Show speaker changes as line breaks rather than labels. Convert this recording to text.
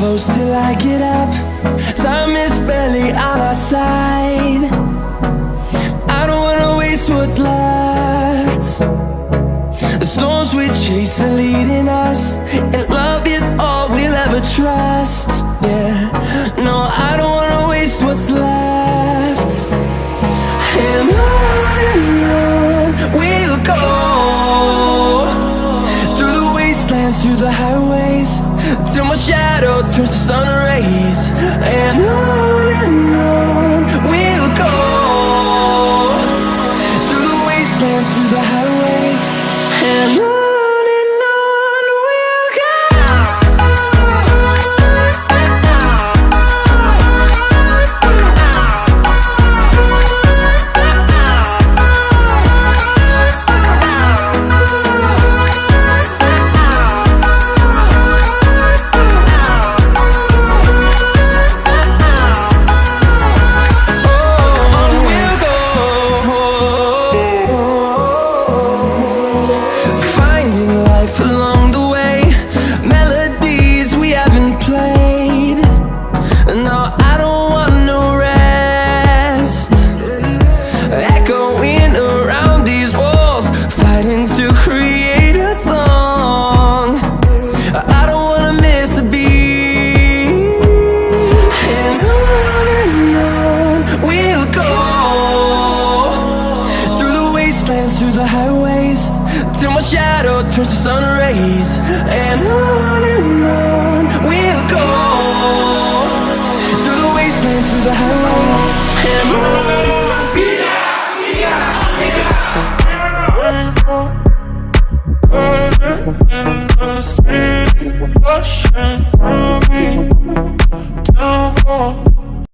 close till I get up. Time is barely on our side. I don't wanna waste what's left. The storms we chase are leading us, and love is all we'll ever trust. Yeah, no, I don't wanna waste what's left. And on we'll go, through the wastelands, through the highways, till my shadow turns to sun rays. And on we'll go, through the wastelands, through the highways, and on. Turns to sun rays, and on we'll go, through the wastelands, through the highways.